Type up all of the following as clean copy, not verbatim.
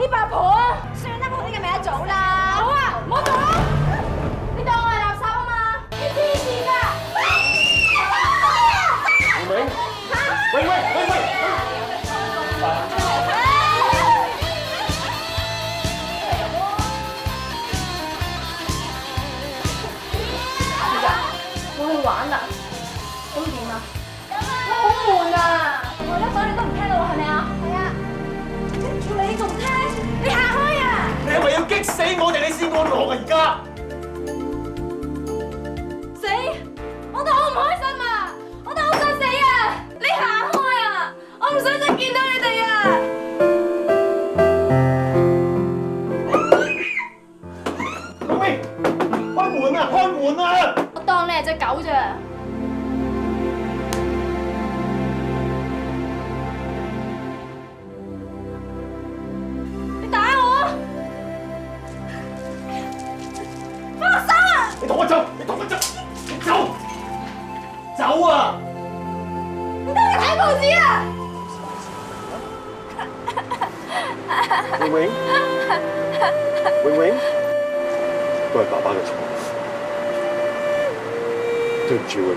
啲八婆啊！算啦，我啲嘅咪一早啦。好啊，唔好講。你當我係垃圾啊嘛？你黐線㗎！喂喂喂喂喂！我去玩啦，咁點啊？我好悶啊！我而家講你都唔聽到喎，係咪啊？係啊。叫你仲聽？你行開啊！你係咪要激死我定你先安樂啊？而家死！我都好唔開心啊！我都好想死啊！你行開啊！我唔想再見到你哋啊！老味，開門啊！開門啊！我當你係隻狗咋？你打我！放手啊！你同我走！你同我走！你走！走啊！你當我睇報紙啊！永永，永永，都係爸爸嘅錯，對唔住永永。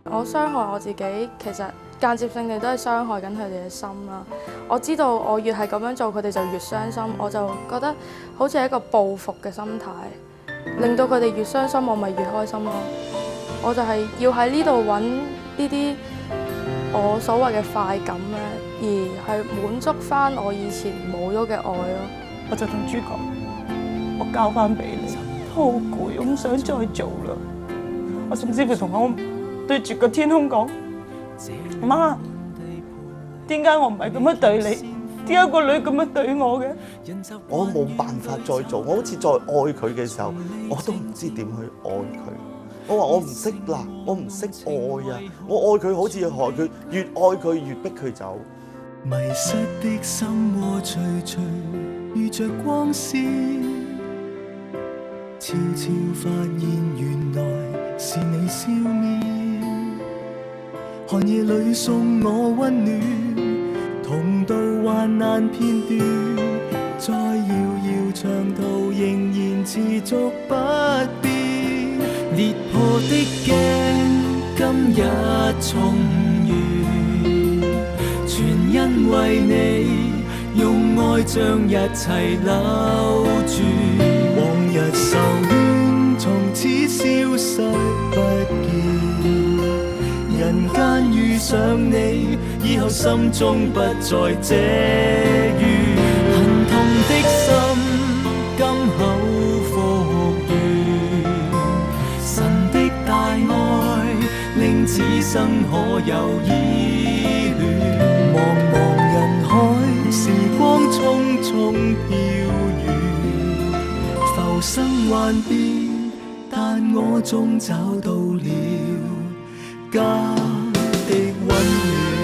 我傷害我自己，其實間接性地都係傷害緊佢哋嘅心啦。我知道我越係咁樣做，佢哋就越傷心，我就覺得好似係一個報復嘅心態，令到佢哋越傷心，我咪越開心咯。我就係要喺呢度揾呢啲我所謂嘅快感咧，而係滿足翻我以前冇咗嘅愛咯。我就同豬講，我交翻俾你，好攰，我唔想再做啦。我甚至乎同我對住個天空講：媽，點解我唔係咁樣對你？點解個女咁樣對我嘅？我冇辦法再做，我好似再愛佢嘅時候，我都唔知點去愛佢。我話我唔識啦，我唔識愛啊！我愛佢好似害佢，越愛佢越逼佢走。迷失的心窩徐徐遇着光線，悄悄發現原來是你笑面。寒夜裏送我溫暖，同渡患難片段，再遙遙長途仍然持續不變。裂破的鏡今日重圓，全因為你用愛將一切留住。往日仇怨從此消失不見，人間遇上你以後心中不再這怨，恨痛的心今後復原，神的大愛令此生可有依戀。茫茫人海時光匆匆飄遠，浮生幻變但我終找到了家的溫暖。